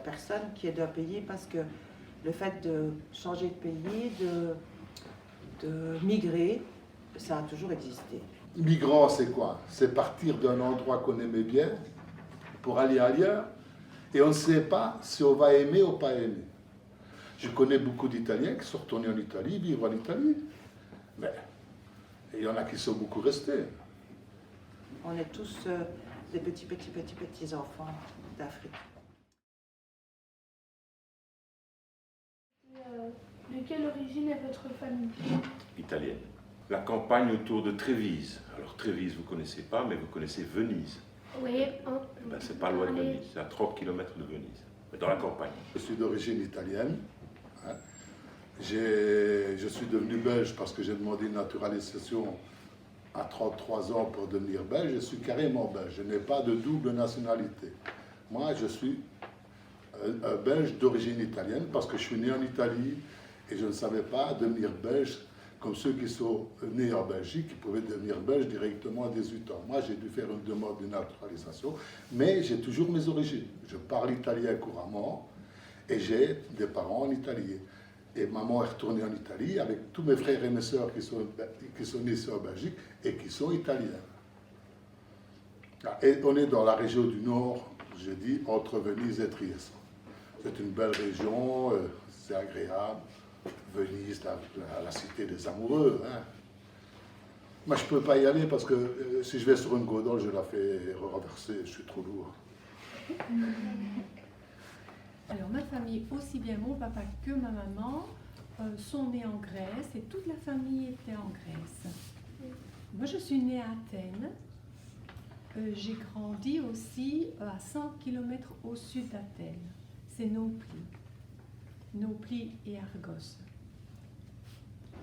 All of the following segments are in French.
personne qui est d'un pays parce que le fait de changer de pays, de migrer, ça a toujours existé. Migrant, c'est quoi? C'est partir d'un endroit qu'on aimait bien pour aller ailleurs et on ne sait pas si on va aimer ou pas aimer. Je connais beaucoup d'Italiens qui sont retournés en Italie, vivre en Italie. Mais il y en a qui sont beaucoup restés. On est tous des petits enfants d'Afrique. De quelle origine est votre famille? Italienne. La campagne autour de Trévise. Alors Trévise, vous ne connaissez pas, mais vous connaissez Venise. Oui. Eh ben, c'est pas loin de Venise, c'est à 30 km de Venise, mais dans la campagne. Je suis d'origine italienne. Hein. Je suis devenu belge parce que j'ai demandé une naturalisation à 33 ans pour devenir belge. Je suis carrément belge. Je n'ai pas de double nationalité. Moi, je suis un belge d'origine italienne parce que je suis né en Italie et je ne savais pas devenir belge comme ceux qui sont nés en Belgique, qui pouvaient devenir belges directement à 18 ans. Moi, j'ai dû faire une demande de naturalisation, mais j'ai toujours mes origines. Je parle italien couramment et j'ai des parents en Italie. Et maman est retournée en Italie avec tous mes frères et mes sœurs qui sont nés ici en Belgique et qui sont italiens. Et on est dans la région du Nord, je dis, entre Venise et Trieste. C'est une belle région, c'est agréable. Venise, la cité des amoureux. Hein. Moi, je ne peux pas y aller parce que si je vais sur une gondole, je la fais renverser, je suis trop lourd. Alors, ma famille, aussi bien mon papa que ma maman, sont nés en Grèce et toute la famille était en Grèce. Moi, je suis née à Athènes. J'ai grandi aussi à 100 km au sud d'Athènes. C'est Nauplie. Nauplie et Argos.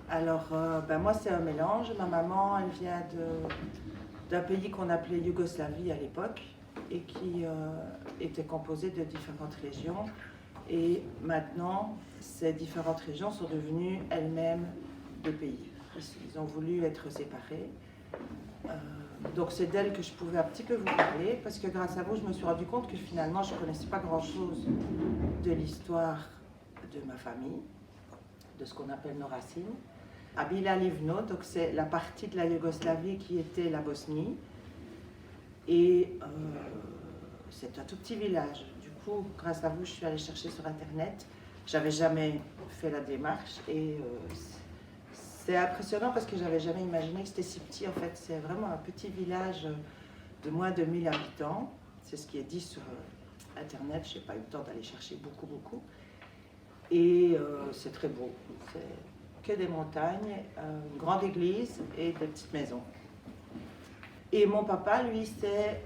Alors, moi, c'est un mélange. Ma maman, elle vient d'un pays qu'on appelait Yougoslavie à l'époque et qui était composé de différentes régions. Et maintenant, ces différentes régions sont devenues elles-mêmes des pays. Ils ont voulu être séparés. Donc, c'est d'elle que je pouvais un petit peu vous parler parce que grâce à vous, je me suis rendu compte que finalement, je ne connaissais pas grand-chose de l'histoire de ma famille, de ce qu'on appelle nos racines. À Bila Livno, donc c'est la partie de la Yougoslavie qui était la Bosnie. Et c'est un tout petit village. Du coup, grâce à vous, je suis allée chercher sur Internet. J'avais jamais fait la démarche et c'est impressionnant parce que j'avais jamais imaginé que c'était si petit. En fait, c'est vraiment un petit village de moins de 1000 habitants. C'est ce qui est dit sur Internet. Je n'ai pas eu le temps d'aller chercher beaucoup. Et c'est très beau. C'est que des montagnes, une grande église et des petites maisons. Et mon papa, lui, c'est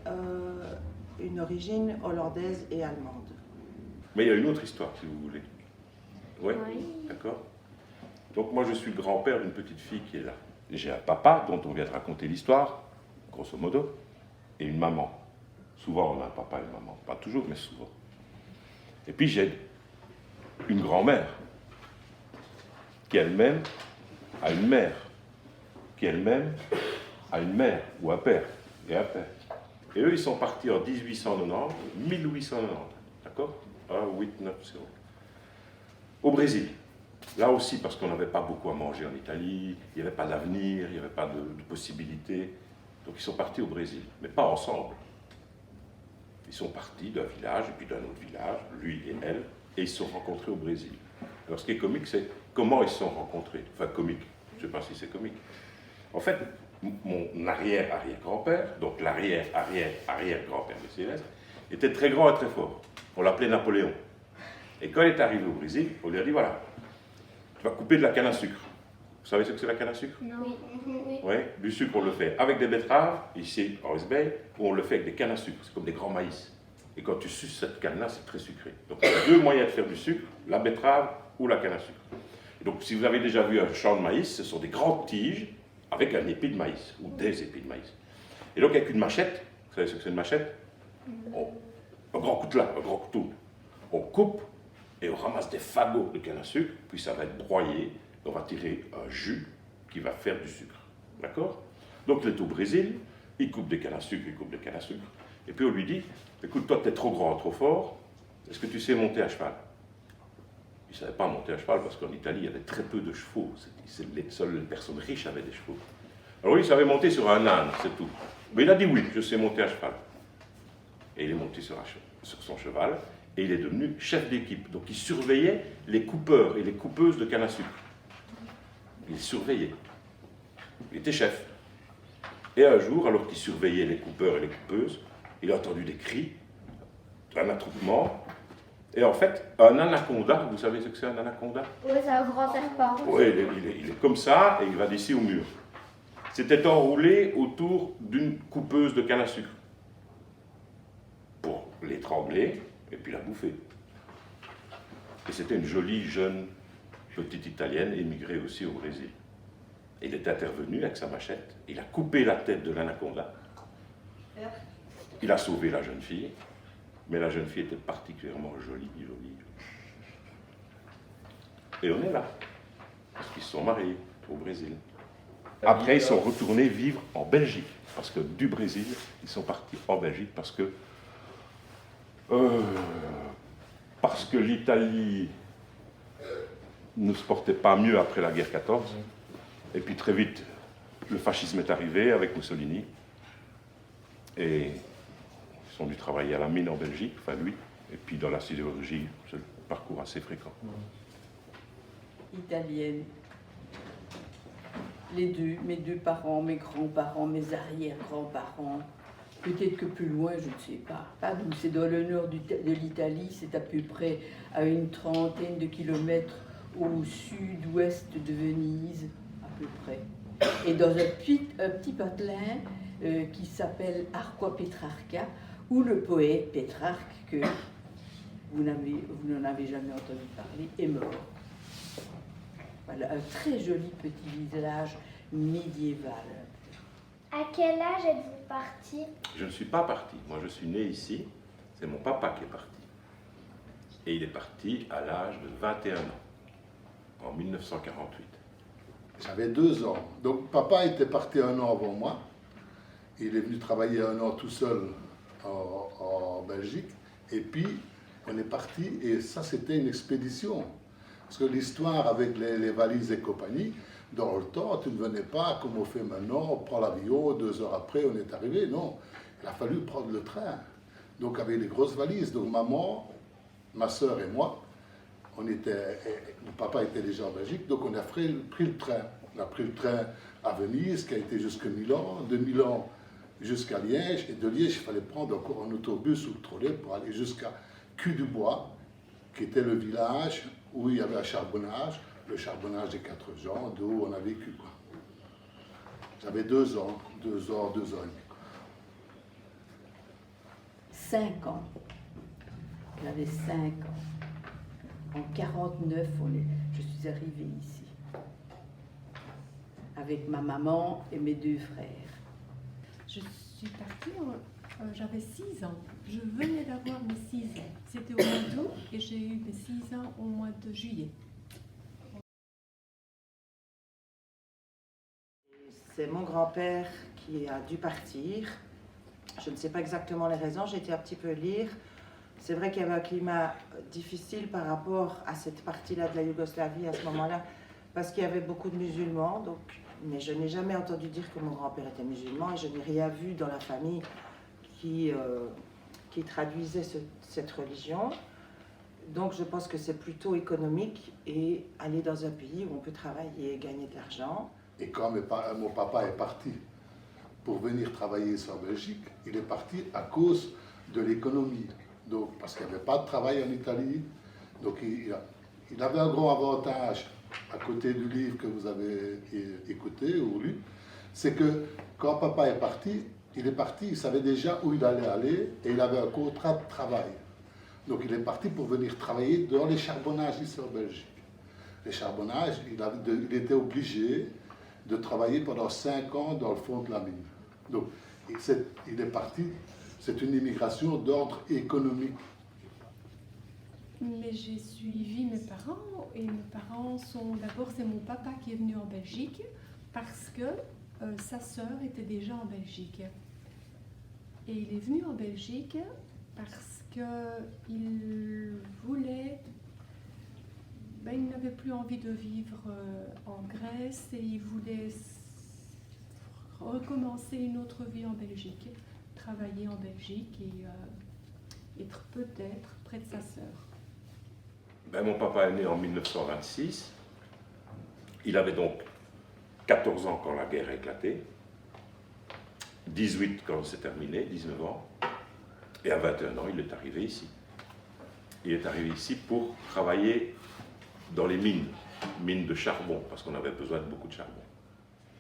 une origine hollandaise et allemande. Mais il y a une autre histoire, si vous voulez. Ouais. Oui. D'accord. Donc moi, je suis le grand-père d'une petite fille qui est là. J'ai un papa dont on vient de raconter l'histoire, grosso modo, et une maman. Souvent, on a un papa et une maman. Pas toujours, mais souvent. Et puis, j'ai une grand-mère qui elle-même a une mère, qui elle-même a une mère ou un père et un père. Et eux, ils sont partis en 1890, d'accord? 1890. Au Brésil. Là aussi, parce qu'on n'avait pas beaucoup à manger en Italie, il n'y avait pas d'avenir, il n'y avait pas de possibilités. Donc ils sont partis au Brésil, mais pas ensemble. Ils sont partis d'un village et puis d'un autre village, lui et elle, et ils se sont rencontrés au Brésil. Alors ce qui est comique, c'est comment ils se sont rencontrés. Enfin, comique, je ne sais pas si c'est comique. En fait, mon arrière-arrière-grand-père, donc l'arrière-arrière-arrière-grand-père de Céleste, était très grand et très fort. On l'appelait Napoléon. Et quand il est arrivé au Brésil, on lui a dit, voilà, tu vas couper de la canne à sucre. Vous savez ce que c'est la canne à sucre? Non. Oui. Oui, du sucre, on le fait avec des betteraves, ici en West-Bay, ou on le fait avec des cannes à sucre, c'est comme des grands maïs. Et quand tu suces cette canne-là, c'est très sucré. Donc il y a deux moyens de faire du sucre, la betterave ou la canne à sucre. Et donc si vous avez déjà vu un champ de maïs, ce sont des grandes tiges avec un épi de maïs, ou des épis de maïs. Et donc avec une machette, vous savez ce que c'est une machette? Un grand couteau, on coupe et on ramasse des fagots de canne à sucre, puis ça va être broyé, on va tirer un jus qui va faire du sucre. D'accord? Donc il est au Brésil, il coupe des cannes à sucre, et puis on lui dit, écoute, toi tu es trop grand, trop fort, est-ce que tu sais monter à cheval? Il ne savait pas monter à cheval parce qu'en Italie, il y avait très peu de chevaux. Seules les personnes riches avaient des chevaux. Alors lui, il savait monter sur un âne, c'est tout. Mais il a dit oui, je sais monter à cheval. Et il est monté sur son cheval et il est devenu chef d'équipe. Donc il surveillait les coupeurs et les coupeuses de canne à sucre. Il surveillait. Il était chef. Et un jour, alors qu'il surveillait les coupeurs et les coupeuses, il a entendu des cris, un attroupement. Et en fait, un anaconda, vous savez ce que c'est un anaconda? Oui, c'est un grand serpent. Oui, il est comme ça et il va d'ici au mur. C'était enroulé autour d'une coupeuse de canne à sucre pour l'étrangler et puis la bouffer. Et c'était une jolie jeune petite italienne émigrée aussi au Brésil. Il est intervenu avec sa machette, il a coupé la tête de l'anaconda, il a sauvé la jeune fille, mais la jeune fille était particulièrement jolie. Et on est là, parce qu'ils se sont mariés au Brésil. Après, ils sont retournés vivre en Belgique, parce que du Brésil, ils sont partis en Belgique, parce que l'Italie ne se portait pas mieux après la guerre 14. Et puis très vite, le fascisme est arrivé avec Mussolini. Et ils sont dû travailler à la mine en Belgique, enfin lui. Et puis dans la sidérurgie, c'est un parcours assez fréquent. Italienne. Les deux, mes deux parents, mes grands-parents, mes arrière-grands-parents. Peut-être que plus loin, je ne sais pas. Pas d'où, c'est dans le nord de l'Italie, c'est à peu près à une trentaine de kilomètres au sud-ouest de Venise. À peu près. Et dans un petit patelin qui s'appelle Arqua Petrarca, où le poète Pétrarque, que vous n'en avez jamais entendu parler, est mort. Voilà, un très joli petit village médiéval. À quel âge êtes-vous parti? Je ne suis pas parti. Moi, je suis né ici. C'est mon papa qui est parti. Et il est parti à l'âge de 21 ans, en 1948. J'avais 2 ans. Donc papa était parti 1 an avant moi. Il est venu travailler 1 an tout seul en Belgique. Et puis on est parti et ça c'était une expédition. Parce que l'histoire avec les valises et compagnie, dans le temps, tu ne venais pas comme on fait maintenant, on prend l'avion, 2 heures après on est arrivé. Non, il a fallu prendre le train. Donc avec les grosses valises. Donc maman, ma soeur et moi, mon papa était déjà en Belgique, donc on a pris le train. On a pris le train à Venise, qui a été jusqu'à Milan, de Milan jusqu'à Liège, et de Liège, il fallait prendre encore un autobus ou le trolley pour aller jusqu'à Cul-du-Bois, qui était le village où il y avait un charbonnage, le charbonnage des 4 gens, d'où on a vécu. J'avais 2 ans, 2 ans et demi. 5 ans. J'avais 5 ans. En 49, je suis arrivée ici. Avec ma maman et mes 2 frères. Je suis partie, j'avais 6 ans. Je venais d'avoir mes 6 ans. C'était au mois d'août et j'ai eu mes 6 ans au mois de juillet. C'est mon grand-père qui a dû partir. Je ne sais pas exactement les raisons, j'ai été un petit peu lire. C'est vrai qu'il y avait un climat difficile par rapport à cette partie-là de la Yougoslavie à ce moment-là, parce qu'il y avait beaucoup de musulmans. Donc, mais je n'ai jamais entendu dire que mon grand-père était musulman et je n'ai rien vu dans la famille qui traduisait cette religion. Donc je pense que c'est plutôt économique et aller dans un pays où on peut travailler et gagner de l'argent. Et quand mon papa est parti pour venir travailler sur Belgique, il est parti à cause de l'économie. Donc, parce qu'il n'y avait pas de travail en Italie. Donc il avait un grand avantage à côté du livre que vous avez écouté ou lu, c'est que quand papa est parti, il savait déjà où il allait aller et il avait un contrat de travail. Donc il est parti pour venir travailler dans les charbonnages ici en Belgique. Les charbonnages, il était obligé de travailler pendant 5 ans dans le fond de la mine. Donc il est parti, c'est une immigration d'ordre économique. Mais j'ai suivi mes parents et mes parents sont... D'abord, c'est mon papa qui est venu en Belgique parce que sa sœur était déjà en Belgique. Et il est venu en Belgique parce qu'il voulait, il n'avait plus envie de vivre en Grèce et il voulait recommencer une autre vie en Belgique, travailler en Belgique et être peut-être près de sa sœur. Mon papa est né en 1926. Il avait donc 14 ans quand la guerre a éclaté, 18 quand c'est terminé, 19 ans, et à 21 ans, il est arrivé ici. Il est arrivé ici pour travailler dans les mines de charbon, parce qu'on avait besoin de beaucoup de charbon.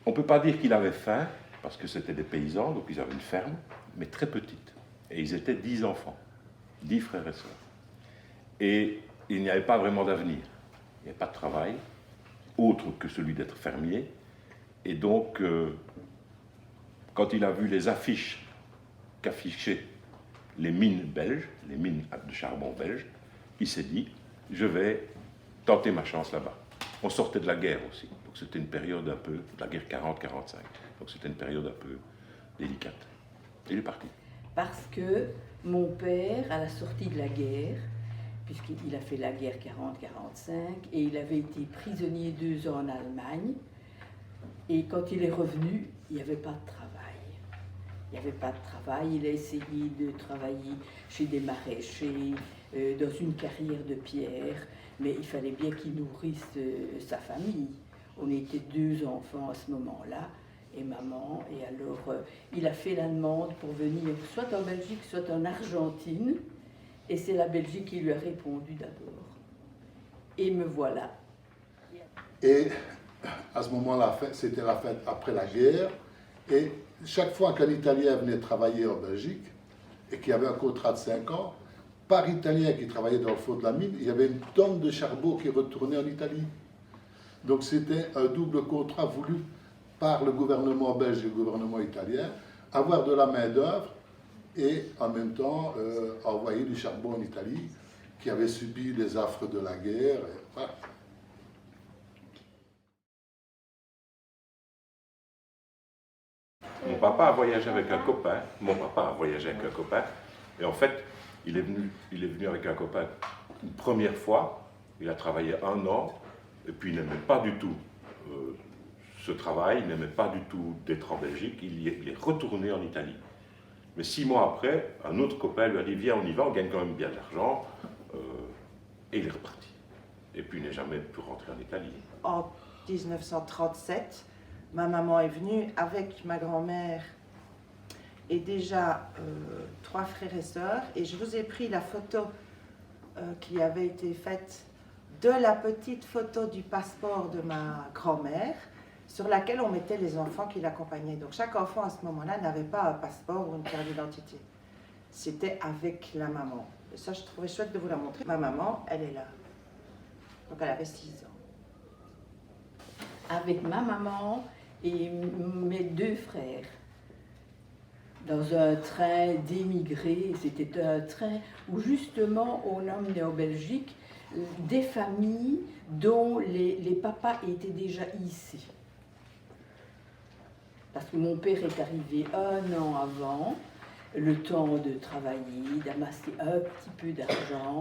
On ne peut pas dire qu'il avait faim, parce que c'était des paysans, donc ils avaient une ferme, mais très petite. Et ils étaient 10 enfants, 10 frères et sœurs. Et il n'y avait pas vraiment d'avenir. Il n'y avait pas de travail, autre que celui d'être fermier. Et donc, quand il a vu les affiches qu'affichaient les mines belges, les mines de charbon belges, il s'est dit, je vais tenter ma chance là-bas. On sortait de la guerre aussi, donc c'était une période un peu, de la guerre 40-45, donc c'était une période un peu délicate. Il est parti. Parce que mon père, à la sortie de la guerre, puisqu'il a fait la guerre 40-45, et il avait été prisonnier 2 ans en Allemagne, et quand il est revenu, il n'y avait pas de travail. Il n'y avait pas de travail, il a essayé de travailler chez des maraîchers, dans une carrière de pierre, mais il fallait bien qu'il nourrisse sa famille. On était 2 enfants à ce moment-là, et maman, et alors il a fait la demande pour venir soit en Belgique, soit en Argentine, et c'est la Belgique qui lui a répondu d'abord. Et me voilà. Et à ce moment-là, c'était la fête après la guerre, et chaque fois qu'un Italien venait travailler en Belgique, et qu'il y avait un contrat de 5 ans, par Italien qui travaillait dans le fond de la mine, il y avait une tonne de charbon qui retournait en Italie. Donc c'était un double contrat voulu par le gouvernement belge et le gouvernement italien, avoir de la main-d'œuvre et en même temps envoyer du charbon en Italie, qui avait subi les affres de la guerre. Et voilà. Mon papa a voyagé avec un copain. Et en fait, il est venu avec un copain une première fois. Il a travaillé 1 an, et puis il n'aimait pas du tout ce travail, il n'aimait pas du tout d'être en Belgique. Il est retourné en Italie. Mais 6 mois après, un autre copain lui a dit, viens, on y va, on gagne quand même bien de l'argent. Et il est reparti. Et puis il n'est jamais pu rentrer en Italie. En 1937, ma maman est venue avec ma grand-mère et déjà 3 frères et sœurs. Et je vous ai pris la photo qui avait été faite de la petite photo du passeport de ma grand-mère, sur laquelle on mettait les enfants qui l'accompagnaient. Donc chaque enfant à ce moment-là n'avait pas un passeport ou une carte d'identité. C'était avec la maman. Et ça, je trouvais chouette de vous la montrer. Ma maman, elle est là. Donc elle avait 6 ans. Avec ma maman et mes 2 frères, dans un train d'émigrés. C'était un train où justement on emmenait en Belgique des familles dont les papas étaient déjà ici. Parce que mon père est arrivé 1 an avant, le temps de travailler, d'amasser un petit peu d'argent,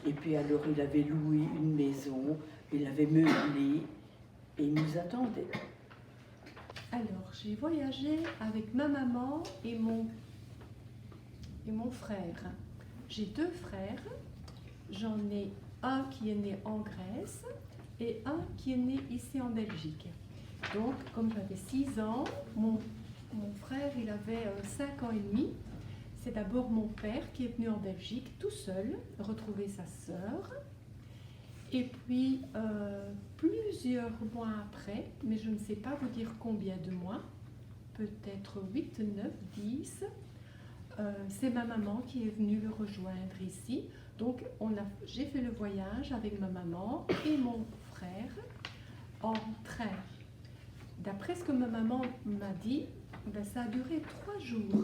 et puis alors il avait loué une maison, il avait meublé, et il nous attendait. Alors, j'ai voyagé avec ma maman et mon frère. J'ai 2 frères, j'en ai un qui est né en Grèce et un qui est né ici en Belgique. Donc, comme j'avais 6 ans, mon frère, il avait 5 ans et demi. C'est d'abord mon père qui est venu en Belgique tout seul, retrouver sa sœur. Et puis, plusieurs mois après, mais je ne sais pas vous dire combien de mois, peut-être 8, 9, 10, c'est ma maman qui est venue le rejoindre ici. Donc, j'ai fait le voyage avec ma maman et mon frère en train. D'après ce que ma maman m'a dit, ça a duré 3 jours.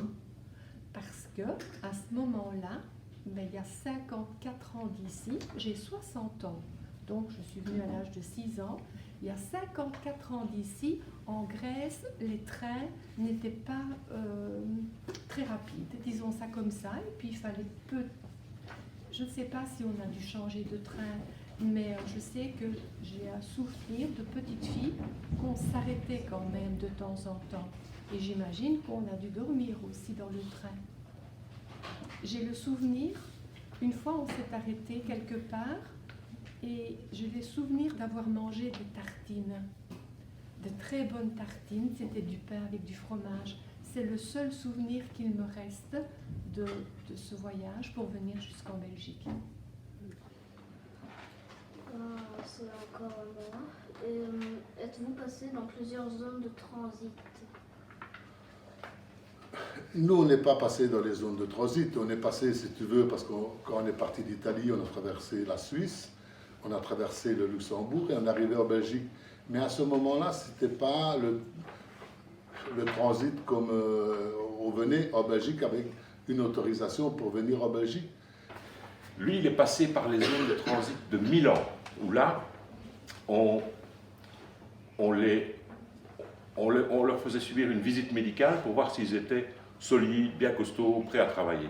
Parce que à ce moment-là, il y a 54 ans d'ici, j'ai 60 ans. Donc, je suis venue à l'âge de 6 ans. Il y a 54 ans d'ici, en Grèce, les trains n'étaient pas très rapide, disons ça comme ça, et puis il fallait peu... Je ne sais pas si on a dû changer de train, mais je sais que j'ai un souvenir de petite fille qu'on s'arrêtait quand même de temps en temps. Et j'imagine qu'on a dû dormir aussi dans le train. J'ai le souvenir, une fois on s'est arrêté quelque part, et j'ai le souvenir d'avoir mangé des tartines, de très bonnes tartines, c'était du pain avec du fromage. C'est le seul souvenir qu'il me reste de ce voyage pour venir jusqu'en Belgique. C'est encore moi. Êtes-vous passé dans plusieurs zones de transit? Nous, on n'est pas passé dans les zones de transit. On est passé, si tu veux, parce que quand on est parti d'Italie, on a traversé la Suisse, on a traversé le Luxembourg et on est arrivé en Belgique. Mais à ce moment-là, ce n'était pas le transit comme on venait en Belgique avec une autorisation pour venir en Belgique. Lui, il est passé par les zones de transit de Milan, où là, on leur faisait subir une visite médicale pour voir s'ils étaient solides, bien costauds, prêts à travailler.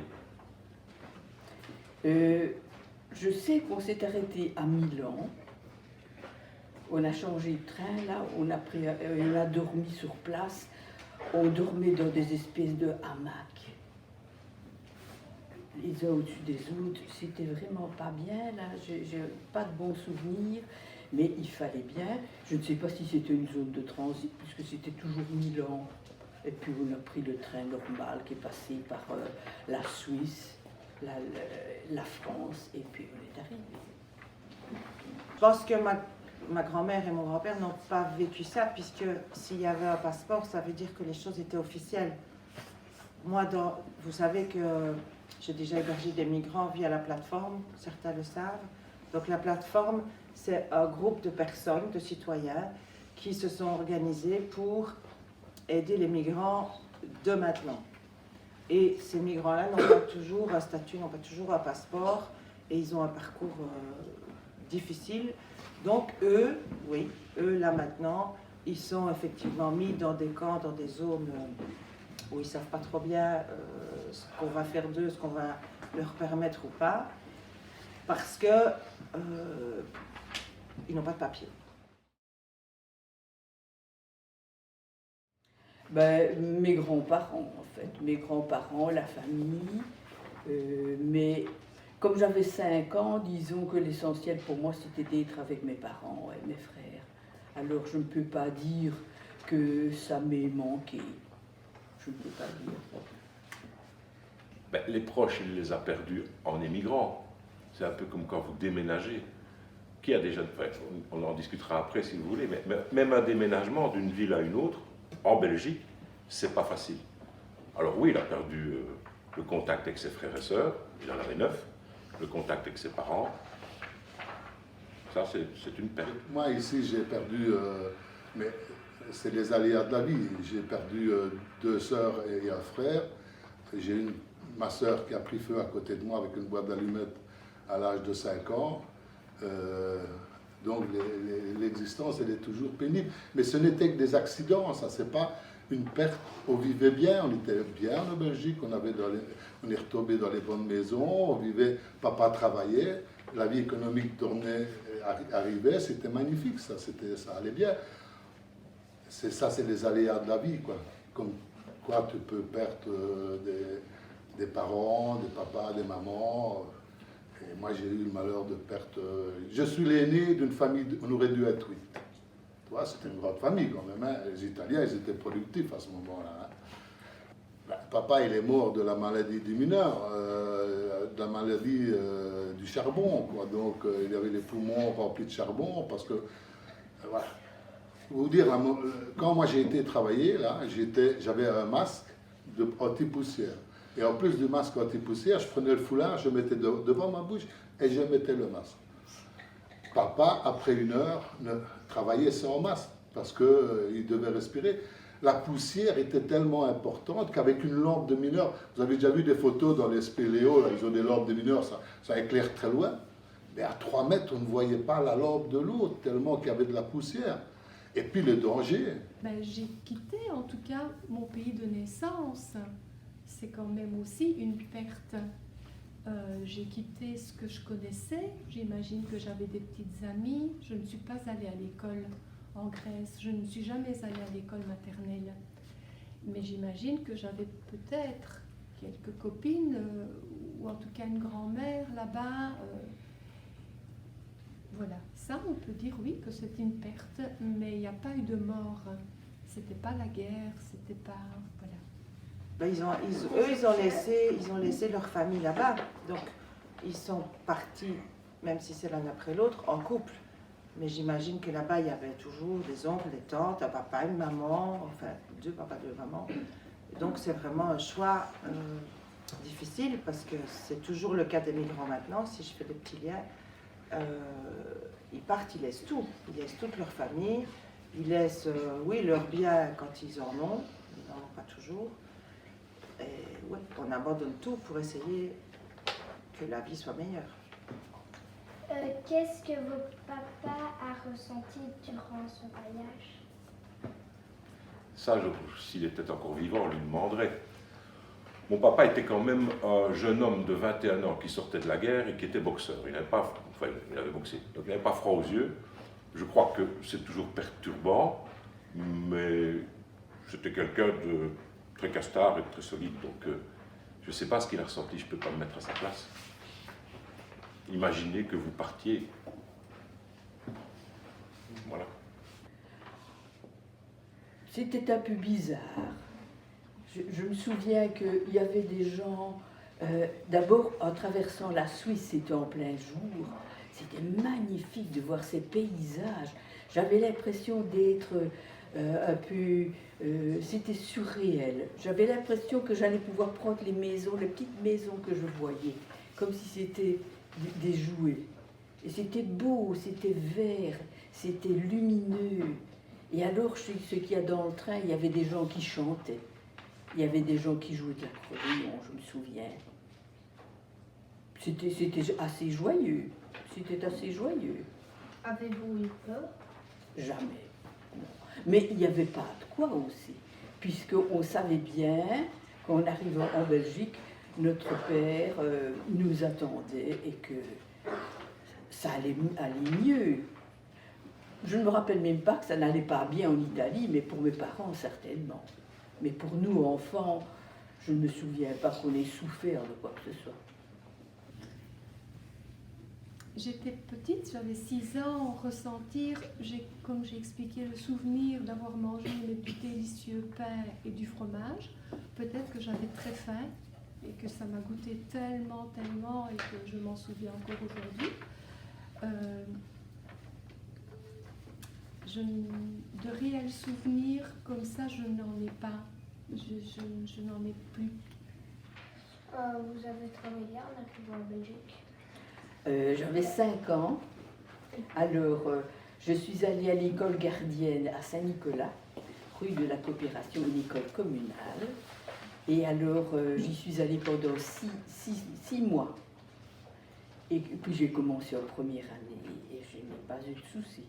Je sais qu'on s'est arrêté à Milan. On a changé de train, là, on a dormi sur place. On dormait dans des espèces de hamacs. Les uns au-dessus des autres, c'était vraiment pas bien, là. J'ai pas de bons souvenirs, mais il fallait bien. Je ne sais pas si c'était une zone de transit, puisque c'était toujours Milan. Et puis on a pris le train normal qui est passé par la Suisse, la France, et puis on est arrivé. Je pense que ma grand-mère et mon grand-père n'ont pas vécu ça, puisque s'il y avait un passeport, ça veut dire que les choses étaient officielles. Moi, vous savez que j'ai déjà hébergé des migrants via la plateforme, certains le savent. Donc la plateforme, c'est un groupe de personnes, de citoyens, qui se sont organisés pour aider les migrants de maintenant. Et ces migrants-là n'ont pas toujours un statut, n'ont pas toujours un passeport, et ils ont un parcours difficile. Donc eux, oui, eux là maintenant, ils sont effectivement mis dans des camps, dans des zones où ils ne savent pas trop bien ce qu'on va faire d'eux, ce qu'on va leur permettre ou pas, parce que ils n'ont pas de papier. Ben, mes grands-parents, en fait. Mes grands-parents, la famille. Mais comme j'avais 5 ans, disons que l'essentiel pour moi, c'était d'être avec mes parents et mes frères. Alors, je ne peux pas dire que ça m'est manqué. Je ne peux pas dire. Ben, les proches, il les a perdus en émigrant. C'est un peu comme quand vous déménagez. Qui a déjà... Enfin, on en discutera après si vous voulez, mais même un déménagement d'une ville à une autre, en Belgique, c'est pas facile. Alors oui, il a perdu le contact avec ses frères et sœurs, il en avait 9, le contact avec ses parents. Ça, c'est une perte. Moi, ici, j'ai perdu, mais c'est les aléas de la vie. J'ai perdu 2 sœurs et un frère. J'ai ma sœur qui a pris feu à côté de moi avec une boîte d'allumettes à l'âge de 5 ans. Donc l'existence, elle est toujours pénible. Mais ce n'était que des accidents, ça, c'est pas une perte. On vivait bien, on était bien en Belgique, on est retombé dans les bonnes maisons, on vivait, papa travaillait, la vie économique tournait, arrivait, c'était magnifique, ça allait bien. C'est les aléas de la vie, quoi. Comme quoi tu peux perdre des parents, des papas, des mamans. Et moi, j'ai eu le malheur de perdre... Je suis l'aîné d'une famille, on aurait dû être 8. Tu vois, c'était une grande famille quand même. Hein. Les Italiens, ils étaient productifs à ce moment-là. Hein. Ben, papa, il est mort de la maladie du mineur, de la maladie du charbon. Quoi. Donc, il avait les poumons remplis de charbon parce que... voilà. Pour vous dire, quand moi j'ai été travailler, là, j'avais un masque anti-poussière. Et en plus du masque anti-poussière, je prenais le foulard, je mettais devant ma bouche et je mettais le masque. Papa, après 1 heure, travaillait sans masque parce qu'il devait respirer. La poussière était tellement importante qu'avec une lampe de mineur, vous avez déjà vu des photos dans les spéléos, là, ils ont des lampes de mineur, ça éclaire très loin. Mais à 3 mètres, on ne voyait pas la lampe de l'autre, tellement qu'il y avait de la poussière. Et puis le danger. Ben, j'ai quitté en tout cas mon pays de naissance. c'est quand même aussi une perte. J'ai quitté ce que je connaissais, j'imagine que j'avais des petites amies, je ne suis pas allée à l'école en Grèce, je ne suis jamais allée à l'école maternelle. Mais j'imagine que j'avais peut-être quelques copines, ou en tout cas une grand-mère là-bas. Voilà, ça on peut dire oui que c'est une perte, mais il n'y a pas eu de mort. C'était pas la guerre, c'était pas... Voilà. Ben, ils ont laissé leur famille là-bas. Donc, ils sont partis, même si c'est l'un après l'autre, en couple. Mais j'imagine que là-bas, il y avait toujours des oncles, des tantes, un papa, une maman, enfin, 2 papas, 2 mamans. Donc, c'est vraiment un choix difficile parce que c'est toujours le cas des migrants maintenant. Si je fais des petits liens, ils partent, ils laissent tout. Ils laissent toute leur famille. Ils laissent, oui, leurs biens quand ils en ont. Ils n'en ont pas toujours. Et ouais, on abandonne tout pour essayer que la vie soit meilleure. Qu'est-ce que votre papa a ressenti durant ce voyage? Ça, s'il était encore vivant, on lui demanderait. Mon papa était quand même un jeune homme de 21 ans qui sortait de la guerre et qui était boxeur. Il n'avait pas, enfin, il avait boxé, donc il n'avait pas froid aux yeux. Je crois que c'est toujours perturbant, mais c'était quelqu'un de très castard et très solide, donc je ne sais pas ce qu'il a ressenti, je ne peux pas me mettre à sa place. Imaginez que vous partiez. Voilà. C'était un peu bizarre. Je me souviens qu'il y avait des gens, d'abord en traversant la Suisse, c'était en plein jour, c'était magnifique de voir ces paysages. J'avais l'impression d'être un peu... c'était surréel. J'avais l'impression que j'allais pouvoir prendre les maisons, les petites maisons que je voyais, comme si c'était des jouets. Et c'était beau, c'était vert, c'était lumineux. Et alors, ce qu'il y a dans le train, il y avait des gens qui chantaient. Il y avait des gens qui jouaient de l'accordéon, je me souviens. C'était assez joyeux. C'était assez joyeux. Avez-vous eu peur? Jamais. Non. Mais il n'y avait pas de quoi aussi. Puisqu'on savait bien qu'en arrivant en Belgique, notre père nous attendait et que ça allait mieux. Je ne me rappelle même pas que ça n'allait pas bien en Italie, mais pour mes parents, certainement. Mais pour nous, enfants, je ne me souviens pas qu'on ait souffert de quoi que ce soit. J'étais petite, j'avais 6 ans, ressentir, comme j'ai expliqué, le souvenir d'avoir mangé le plus délicieux pain et du fromage. Peut-être que j'avais très faim et que ça m'a goûté tellement, tellement et que je m'en souviens encore aujourd'hui. De réels souvenirs comme ça, je n'en ai pas. Je n'en ai plus. Vous avez travaillé en arrivant en Belgique? J'avais 5 ans. Alors, je suis allée à l'école gardienne à Saint-Nicolas, rue de la Coopération, une école communale. Et alors, j'y suis allée pendant 6 mois. Et puis, j'ai commencé en première année et je n'ai pas eu de soucis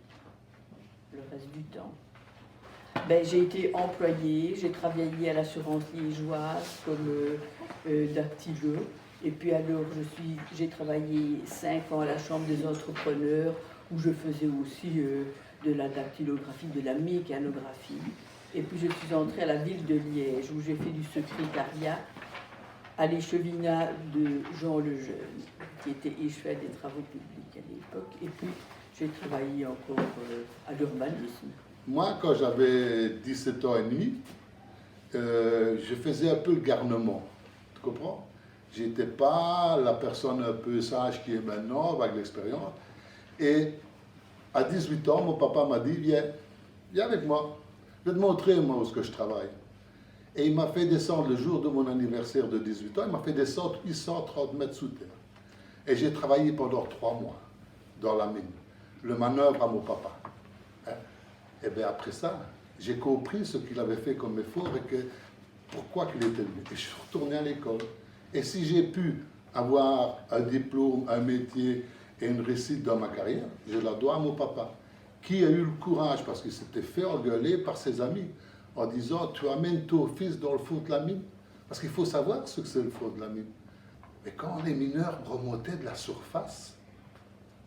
le reste du temps. Ben, j'ai été employée, j'ai travaillé à l'assurance liégeoise comme dactylo. Et puis alors, j'ai travaillé 5 ans à la Chambre des entrepreneurs, où je faisais aussi de la dactylographie, de la mécanographie. Et puis je suis entrée à la ville de Liège, où j'ai fait du secrétariat à l'échevinat de Jean Lejeune, qui était échevin des travaux publics à l'époque. Et puis j'ai travaillé encore à l'urbanisme. Moi, quand j'avais 17 ans et demi, je faisais un peu le garnement. Tu comprends? Je n'étais pas la personne un peu sage qui est maintenant, avec l'expérience. Et à 18 ans, mon papa m'a dit, viens avec moi. Je vais te montrer, moi, où est-ce que je travaille. Et il m'a fait descendre, le jour de mon anniversaire de 18 ans, il m'a fait descendre 830 mètres sous terre. Et j'ai travaillé pendant 3 mois dans la mine. Le manœuvre à mon papa. Hein? Et bien après ça, j'ai compris ce qu'il avait fait comme effort et pourquoi il était venu. Et je suis retourné à l'école. Et si j'ai pu avoir un diplôme, un métier et une réussite dans ma carrière, je la dois à mon papa, qui a eu le courage, parce qu'il s'était fait engueuler par ses amis, en disant « Tu amènes ton fils dans le fond de la mine, Parce qu'il faut savoir ce que c'est le fond de la mine. Mais quand les mineurs remontaient de la surface,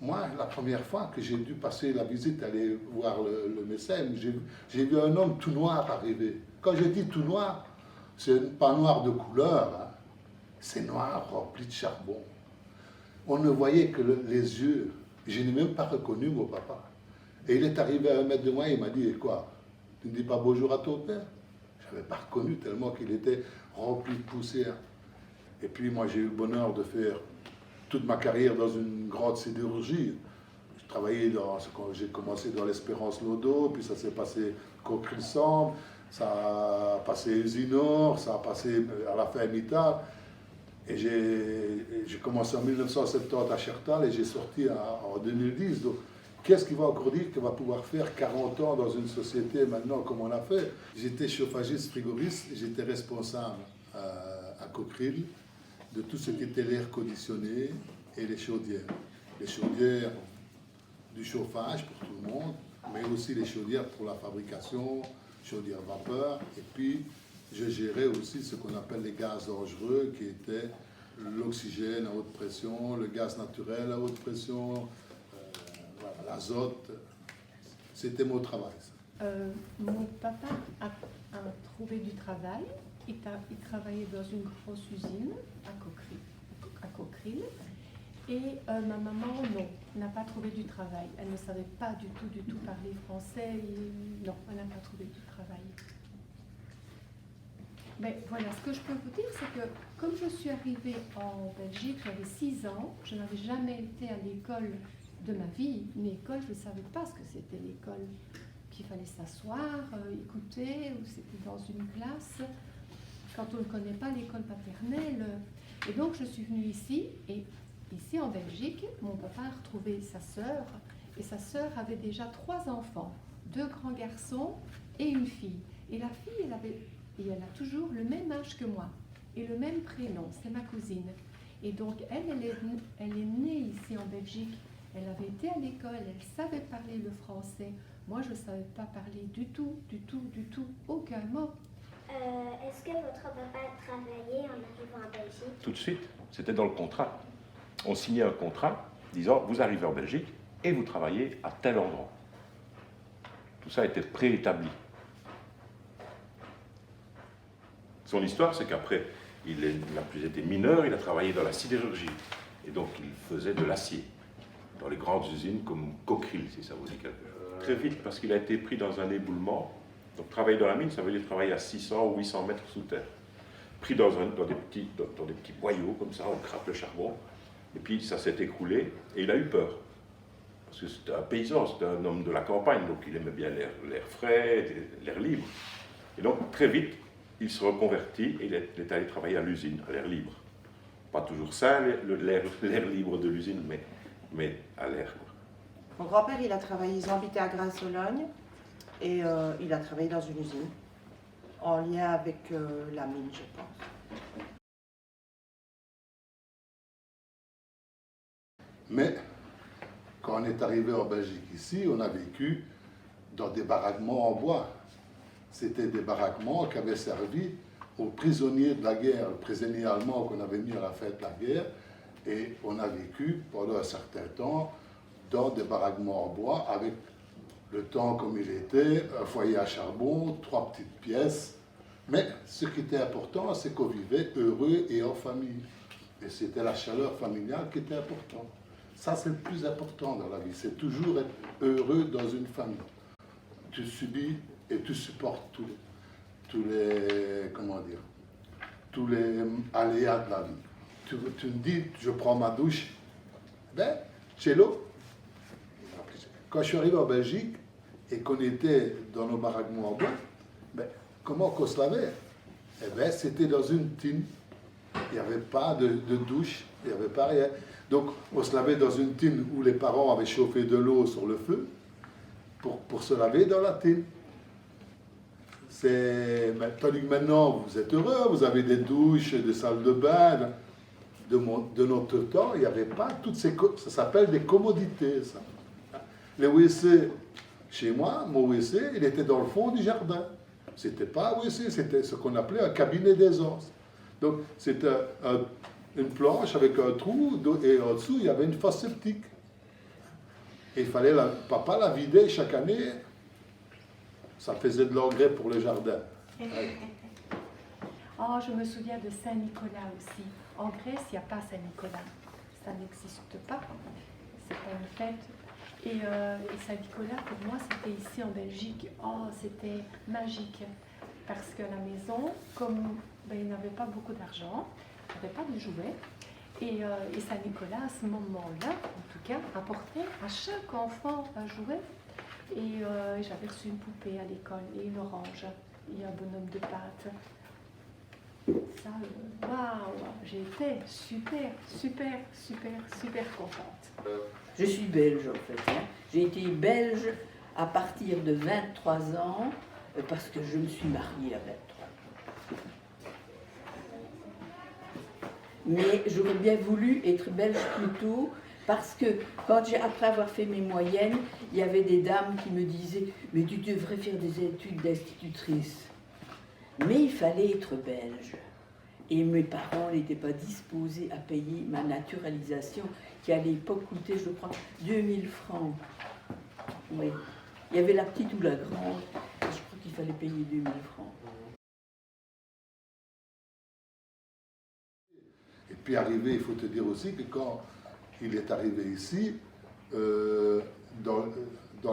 moi, la première fois que j'ai dû passer la visite, aller voir le médecin, j'ai vu un homme tout noir arriver. Quand je dis tout noir, c'est pas noir de couleur, hein. C'est noir rempli de charbon. On ne voyait que les yeux. Je n'ai même pas reconnu mon papa. Et il est arrivé à 1 mètre de moi et il m'a dit, quoi, tu ne dis pas bonjour à ton père? Je n'avais pas reconnu tellement qu'il était rempli de poussière. Et puis moi j'ai eu le bonheur de faire toute ma carrière dans une grande sidérurgie. J'ai commencé dans l'Espérance Lodo, puis ça s'est passé Coquelichamp, ça a passé Usinor, ça a passé à la fin Mittal. Et j'ai commencé en 1970 à Chertal et j'ai sorti en 2010. Donc, qu'est-ce qui va encore dire qu'on va pouvoir faire 40 ans dans une société maintenant comme on a fait? J'étais chauffagiste frigoriste, j'étais responsable à Coqueril de tout ce qui était l'air conditionné et les chaudières. Les chaudières du chauffage pour tout le monde, mais aussi les chaudières pour la fabrication, chaudières vapeur. Et puis, je gérais aussi ce qu'on appelle les gaz dangereux, qui étaient l'oxygène à haute pression, le gaz naturel à haute pression, l'azote. C'était mon travail. Ça. Mon papa a trouvé du travail. Il travaillait dans une grosse usine à Coqueril. Et ma maman, non, n'a pas trouvé du travail. Elle ne savait pas du tout parler français. Non, elle n'a pas trouvé du travail. Mais voilà, ce que je peux vous dire, c'est que comme je suis arrivée en Belgique, j'avais 6 ans, je n'avais jamais été à l'école de ma vie. Une école, je ne savais pas ce que c'était l'école. Qu'il fallait s'asseoir, écouter, ou c'était dans une classe. Quand on ne connaît pas l'école paternelle. Et donc, je suis venue ici, et ici en Belgique, mon papa a retrouvé sa sœur, et sa sœur avait déjà 3 enfants, 2 grands garçons et une fille. Et la fille, elle a toujours le même âge que moi, et le même prénom, c'est ma cousine. Et donc, elle est née ici en Belgique, elle avait été à l'école, elle savait parler le français. Moi, je ne savais pas parler du tout, aucun mot. Est-ce que votre papa a travaillé en arrivant en Belgique? Tout de suite, c'était dans le contrat. On signait un contrat disant, vous arrivez en Belgique et vous travaillez à tel endroit. Tout ça était préétabli. Son histoire, c'est qu'après, il n'a plus été mineur, il a travaillé dans la sidérurgie. Et donc, il faisait de l'acier dans les grandes usines comme Coqueril, si ça vous dit quelque chose. Très vite, parce qu'il a été pris dans un éboulement. Donc, travailler dans la mine, ça veut dire travailler à 600 ou 800 mètres sous terre. Pris dans des petits boyaux, comme ça, on crape le charbon. Et puis, ça s'est écroulé, et il a eu peur. Parce que c'était un paysan, c'était un homme de la campagne, donc il aimait bien l'air frais, l'air libre. Et donc, très vite, il se reconvertit et il est allé travailler à l'usine, à l'air libre. Pas toujours ça, l'air libre de l'usine, mais à l'air. Mon grand-père, il a travaillé, ils habitaient à Grasse-Sologne, et il a travaillé dans une usine, en lien avec la mine, je pense. Mais quand on est arrivé en Belgique ici, on a vécu dans des baraquements en bois. C'était des baraquements qui avaient servi aux prisonniers de la guerre, les prisonniers allemands qu'on avait mis à la fin de la guerre. Et on a vécu pendant un certain temps dans des baraquements en bois avec le temps comme il était, un foyer à charbon, 3 petites pièces. Mais ce qui était important, c'est qu'on vivait heureux et en famille. Et c'était la chaleur familiale qui était importante. Ça, c'est le plus important dans la vie. C'est toujours être heureux dans une famille. Tu subis et tu supportes tous les aléas de la vie. Tu me dis, je prends ma douche, j'ai l'eau. Quand je suis arrivé en Belgique et qu'on était dans nos baraquements en bois, comment qu'on se lavait? C'était dans une tine. Il n'y avait pas de douche, il n'y avait pas rien. Donc, on se lavait dans une tine où les parents avaient chauffé de l'eau sur le feu pour se laver dans la tine. Tandis que maintenant, vous êtes heureux, vous avez des douches, des salles de bain. De notre temps, il n'y avait pas toutes ces... Ça s'appelle des commodités, ça. Les WC, chez moi, mon WC, il était dans le fond du jardin. C'était pas un WC, c'était ce qu'on appelait un cabinet d'aisance. Donc c'était une planche avec un trou et en dessous il y avait une fosse septique. Et il fallait, papa la vider chaque année, ça faisait de l'engrais pour le jardin. Ouais. Oh, je me souviens de Saint-Nicolas aussi. En Grèce, il n'y a pas Saint-Nicolas. Ça n'existe pas. C'est pas une fête. Et Saint-Nicolas, pour moi, c'était ici en Belgique. Oh, c'était magique. Parce qu'à la maison, comme ils n'avaient pas beaucoup d'argent, ils n'avaient pas de jouets. Et Saint-Nicolas, à ce moment-là, en tout cas, apportait à chaque enfant un jouet. Et j'avais reçu une poupée à l'école et une orange et un bonhomme de pâte. Ça, waouh, j'ai été super contente. Je suis belge en fait. Hein. J'ai été belge à partir de 23 ans parce que je me suis mariée à 23 ans. Mais j'aurais bien voulu être belge plus tôt parce que après avoir fait mes moyennes, il y avait des dames qui me disaient « Mais tu devrais faire des études d'institutrice ». Mais il fallait être belge. Et mes parents n'étaient pas disposés à payer ma naturalisation, qui à l'époque coûtait, je crois, 2000 francs. Oui. Il y avait la petite ou la grande. Je crois qu'il fallait payer 2000 francs. Et puis arrivé, il faut te dire aussi que quand il est arrivé ici, dans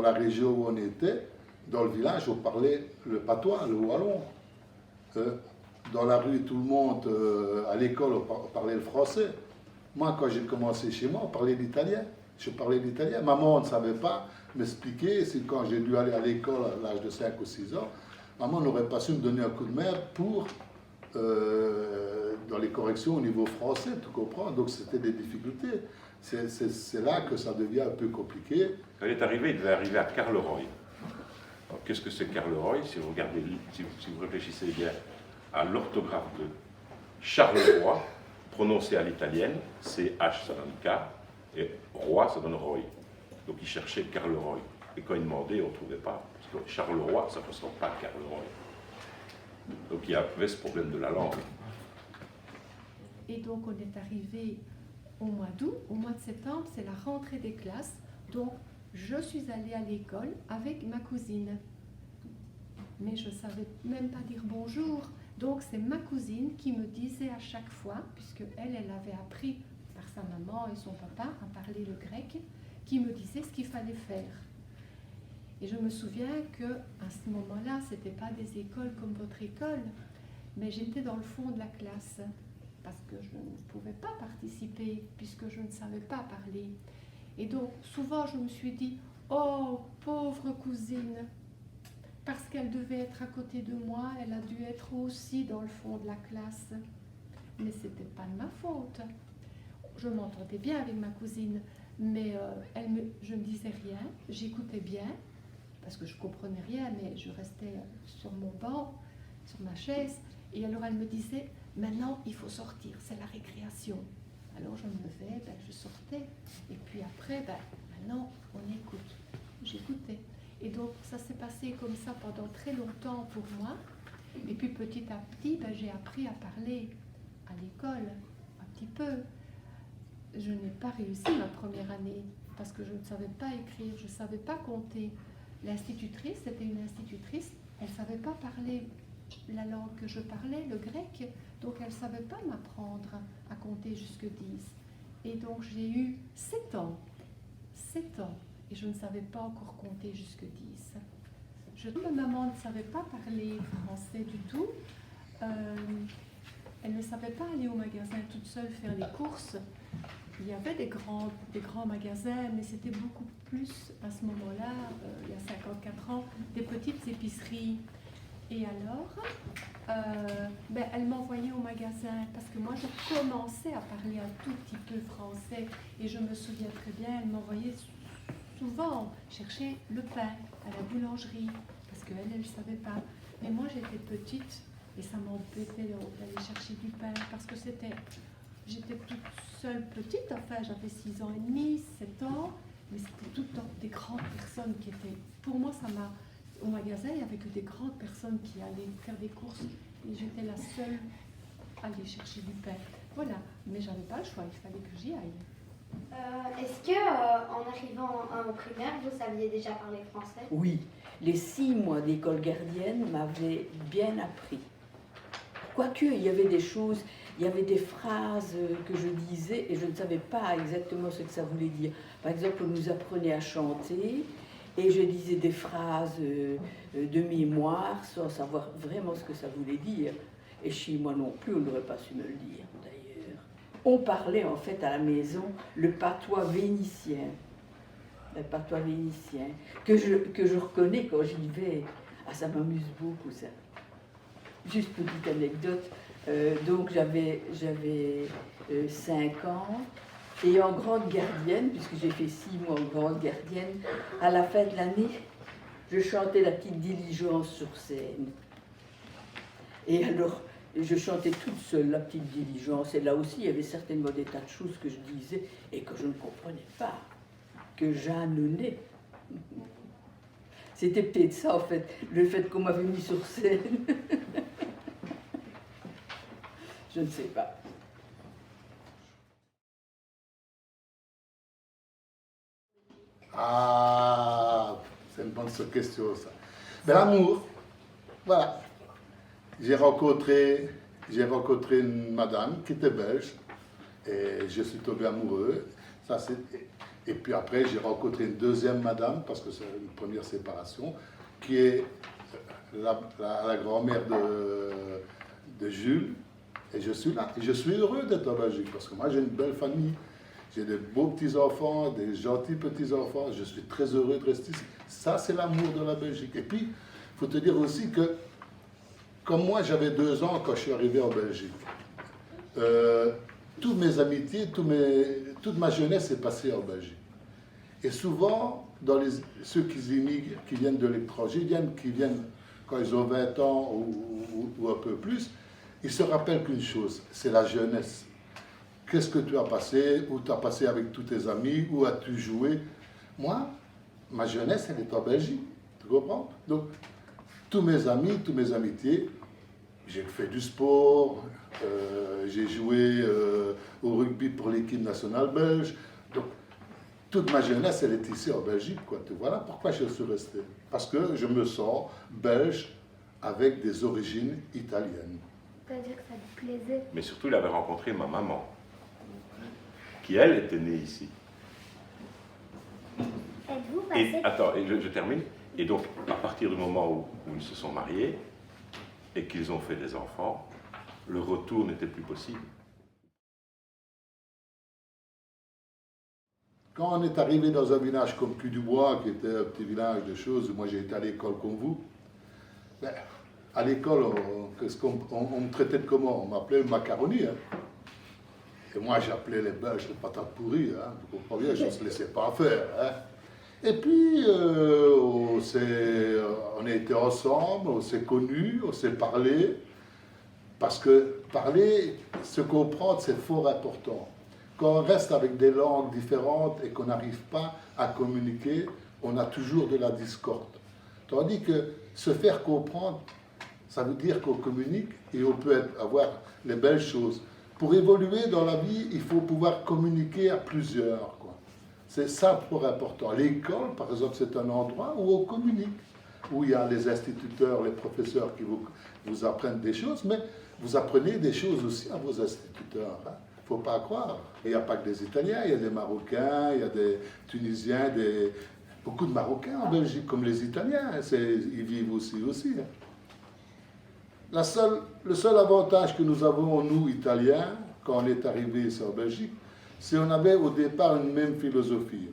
la région où on était, dans le village, on parlait le patois, le wallon. Dans la rue, tout le monde, à l'école, on parlait le français. Moi, quand j'ai commencé chez moi, on parlait l'italien. Je parlais l'italien. Maman ne savait pas m'expliquer. C'est quand j'ai dû aller à l'école à l'âge de 5 ou 6 ans. Maman n'aurait pas su me donner un coup de main pour, dans les corrections au niveau français, tu comprends? Donc c'était des difficultés. C'est là que ça devient un peu compliqué. Quand il est arrivé, il devait arriver à Carleroy. Alors, qu'est-ce que c'est Carleroy? Si vous regardez, si vous réfléchissez bien à l'orthographe de Charleroi, prononcé à l'italienne, CH ça donne K, et Roi ça donne Roy. Donc il cherchait Carleroy. Et quand il demandait, on ne trouvait pas. Parce que Charleroi, ça ne ressemble pas à Carleroy. Donc il y avait ce problème de la langue. Et donc on est arrivé au mois d'août, au mois de septembre, c'est la rentrée des classes. Donc je suis allée à l'école avec ma cousine. Mais je ne savais même pas dire bonjour. Donc c'est ma cousine qui me disait à chaque fois, puisque elle avait appris par sa maman et son papa à parler le grec, qui me disait ce qu'il fallait faire. Et je me souviens qu'à ce moment-là, ce n'était pas des écoles comme votre école, mais j'étais dans le fond de la classe, parce que je ne pouvais pas participer, puisque je ne savais pas parler. Et donc souvent je me suis dit, oh pauvre cousine, parce qu'elle devait être à côté de moi, elle a dû être aussi dans le fond de la classe. Mais ce n'était pas de ma faute. Je m'entendais bien avec ma cousine, mais je ne disais rien, j'écoutais bien, parce que je ne comprenais rien, mais je restais sur mon banc, sur ma chaise, et alors elle me disait, maintenant il faut sortir, c'est la récréation. Alors je me levais, je sortais, et puis après, maintenant on écoute. J'écoutais. Et donc ça s'est passé comme ça pendant très longtemps pour moi. Et puis petit à petit, j'ai appris à parler à l'école, un petit peu. Je n'ai pas réussi ma première année parce que je ne savais pas écrire, je ne savais pas compter. L'institutrice, c'était une institutrice, elle ne savait pas parler la langue que je parlais, le grec, donc elle ne savait pas m'apprendre à compter jusque 10. Et donc j'ai eu 7 ans, et je ne savais pas encore compter jusque 10. Ma maman ne savait pas parler français du tout. Elle ne savait pas aller au magasin toute seule faire les courses. Il y avait des grands magasins, mais c'était beaucoup plus, à ce moment-là, il y a 54 ans, des petites épiceries. Et alors, elle m'envoyait au magasin, parce que moi, je commençais à parler un tout petit peu français. Et je me souviens très bien, elle m'envoyait souvent chercher le pain à la boulangerie, parce qu'elle ne savait pas. Mais moi, j'étais petite, et ça m'embêtait d'aller chercher du pain, parce que j'étais toute seule petite, enfin, j'avais 6 ans et demi, 7 ans, mais c'était tout le temps des grandes personnes qui étaient... Pour moi, au magasin, il n'y avait que des grandes personnes qui allaient faire des courses, et j'étais la seule aller chercher du pain. Voilà, mais j'avais pas le choix, il fallait que j'y aille. Est-ce que en arrivant en primaire, vous saviez déjà parler français? Oui, les 6 mois d'école gardienne m'avaient bien appris. Quoique, il y avait des choses, il y avait des phrases que je disais et je ne savais pas exactement ce que ça voulait dire. Par exemple, on nous apprenait à chanter et je disais des phrases de mémoire sans savoir vraiment ce que ça voulait dire. Et chez moi non plus, on n'aurait pas su me le dire, d'ailleurs. On parlait en fait à la maison le patois vénitien. Le patois vénitien, que je reconnais quand j'y vais. Ah, ça m'amuse beaucoup, ça. Juste petite anecdote, donc j'avais 5 ans, et en grande gardienne, puisque j'ai fait 6 mois en grande gardienne, à la fin de l'année, je chantais la petite diligence sur scène. Et alors, je chantais toute seule la petite diligence, et là aussi, il y avait certainement des tas de choses que je disais et que je ne comprenais pas, que j'annonnais. C'était peut-être ça, en fait, le fait qu'on m'avait mis sur scène. Je ne sais pas. Ah, c'est une bonne question, ça. Mais l'amour, voilà. J'ai rencontré une madame qui était belge et je suis tombé amoureux. Ça, et puis après, j'ai rencontré une deuxième madame, parce que c'est une première séparation, qui est la grand-mère de Jules. Et je suis là. Et je suis heureux d'être en Belgique, parce que moi, j'ai une belle famille. J'ai des beaux petits-enfants, des gentils petits-enfants. Je suis très heureux de rester ici. Ça, c'est l'amour de la Belgique. Et puis, il faut te dire aussi que, comme moi, j'avais 2 ans quand je suis arrivé en Belgique. Toutes mes amitiés, toute ma jeunesse est passée en Belgique. Et souvent, ceux qui immigrent, qui viennent de l'étranger, qui viennent quand ils ont 20 ans ou un peu plus, ils se rappellent qu'une chose, c'est la jeunesse. Qu'est-ce que tu as passé, où tu as passé avec tous tes amis, où as-tu joué? Moi, ma jeunesse, elle est en Belgique, tu comprends? Donc, tous mes amis, toutes mes amitiés, j'ai fait du sport, j'ai joué au rugby pour l'équipe nationale belge. Donc, toute ma jeunesse, elle est ici en Belgique, quoi. Voilà pourquoi je suis resté. Parce que je me sens belge avec des origines italiennes. C'est-à-dire que ça te plaisait. Mais surtout, il avait rencontré ma maman, qui elle était née ici. Êtes-vous Et passé attends, et je termine. Et donc, à partir du moment où ils se sont mariés et qu'ils ont fait des enfants, le retour n'était plus possible. Quand on est arrivé dans un village comme Cul-du-Bois, qui était un petit village de choses, moi j'ai été à l'école comme vous, ben, à l'école, on me traitait de comment? On m'appelait le macaroni. Hein. Et moi j'appelais les Belges les patates pourries. Hein. Vous comprenez bien, je ne se laissais pas faire. Hein. Et puis, on a été ensemble, on s'est connus, on s'est parlé. Parce que parler, se comprendre, c'est fort important. Quand on reste avec des langues différentes et qu'on n'arrive pas à communiquer, on a toujours de la discorde. Tandis que se faire comprendre, ça veut dire qu'on communique et on peut avoir les belles choses. Pour évoluer dans la vie, il faut pouvoir communiquer à plusieurs, quoi. C'est ça pour important. L'école, par exemple, c'est un endroit où on communique, où il y a les instituteurs, les professeurs qui vous apprennent des choses, mais vous apprenez des choses aussi à vos instituteurs. Hein. Il ne faut pas croire. Il n'y a pas que des Italiens, il y a des Marocains, il y a des Tunisiens, beaucoup de Marocains en Belgique, comme les Italiens. Ils vivent aussi. Hein. Le seul avantage que nous avons, nous, Italiens, quand on est arrivé ici en Belgique, c'est qu'on avait au départ une même philosophie.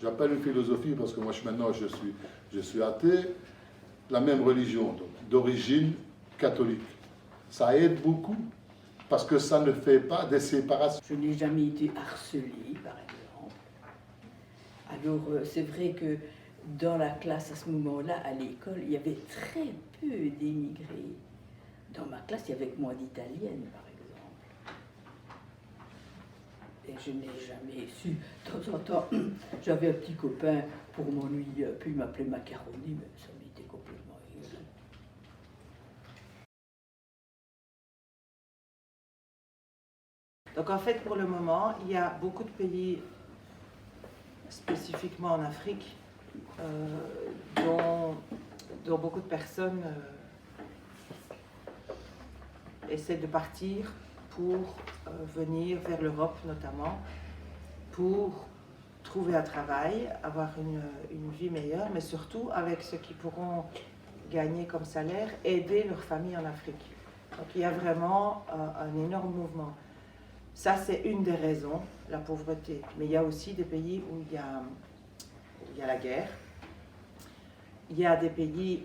J'appelle une philosophie parce que moi, maintenant, je suis athée, la même religion, d'origine catholique. Ça aide beaucoup parce que ça ne fait pas des séparations. Je n'ai jamais été harcelée, par exemple. Alors, c'est vrai que dans la classe, à ce moment-là, à l'école, il y avait très peu d'émigrés. Dans ma classe, il y avait que moins d'Italiennes, par exemple. Et je n'ai jamais su. De temps en temps, j'avais un petit copain pour m'ennuyer, puis il m'appelait Macaroni, mais ça m'était complètement égal. Donc en fait, pour le moment, il y a beaucoup de pays, spécifiquement en Afrique, dont beaucoup de personnes essaient de partir pour venir vers l'Europe notamment, pour trouver un travail, avoir une vie meilleure, mais surtout avec ce qu'ils pourront gagner comme salaire, aider leur famille en Afrique. Donc il y a vraiment un énorme mouvement. Ça, c'est une des raisons, la pauvreté. Mais il y a aussi des pays où il y a la guerre. Il y a des pays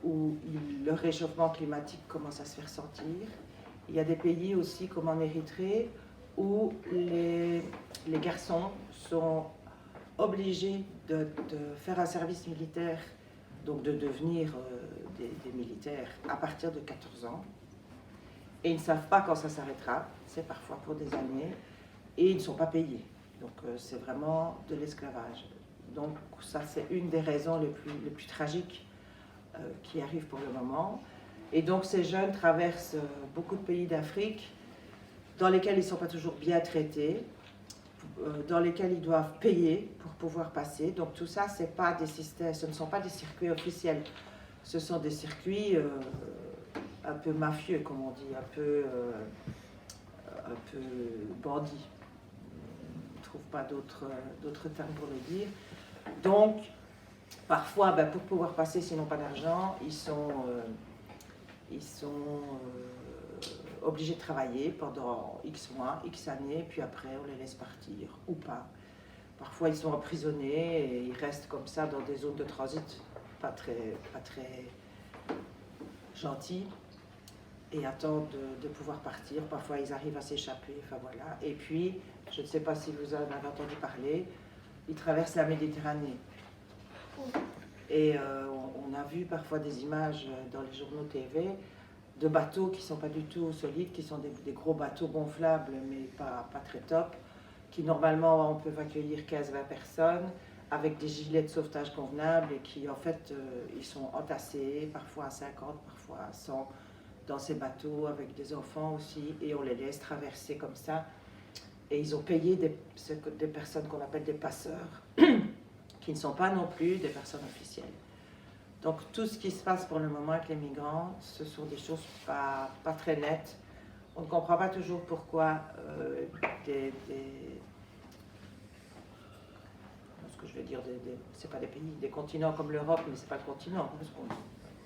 où le réchauffement climatique commence à se faire sentir. Il y a des pays aussi, comme en Érythrée, où les garçons sont obligés de faire un service militaire, donc de devenir des militaires à partir de 14 ans. Et ils ne savent pas quand ça s'arrêtera, c'est parfois pour des années, et ils ne sont pas payés. Donc c'est vraiment de l'esclavage. Donc ça, c'est une des raisons les plus tragiques qui arrivent pour le moment. Et donc ces jeunes traversent beaucoup de pays d'Afrique dans lesquels ils ne sont pas toujours bien traités, dans lesquels ils doivent payer pour pouvoir passer. Donc tout ça, c'est pas des systèmes, ce ne sont pas des circuits officiels. Ce sont des circuits un peu mafieux, comme on dit, un peu bandits. Je ne trouve pas d'autres termes pour le dire. Donc, parfois, pour pouvoir passer, s'ils n'ont pas d'argent, ils sont obligés de travailler pendant X mois, X années, puis après, on les laisse partir, ou pas. Parfois, ils sont emprisonnés et ils restent comme ça dans des zones de transit pas très gentilles et attendent de pouvoir partir. Parfois, ils arrivent à s'échapper, enfin voilà. Et puis, je ne sais pas si vous en avez entendu parler, ils traversent la Méditerranée. Et on a vu parfois des images dans les journaux TV de bateaux qui ne sont pas du tout solides, qui sont des gros bateaux gonflables, mais pas très top, qui normalement on peut accueillir 15-20 personnes, avec des gilets de sauvetage convenables, et qui en fait, ils sont entassés, parfois à 50, parfois à 100, dans ces bateaux, avec des enfants aussi, et on les laisse traverser comme ça. Et ils ont payé des personnes qu'on appelle des passeurs, qui ne sont pas non plus des personnes officielles. Donc tout ce qui se passe pour le moment avec les migrants, ce sont des choses pas très nettes. On ne comprend pas toujours pourquoi ce que je vais dire, c'est pas des pays, des continents comme l'Europe, mais c'est pas le continent,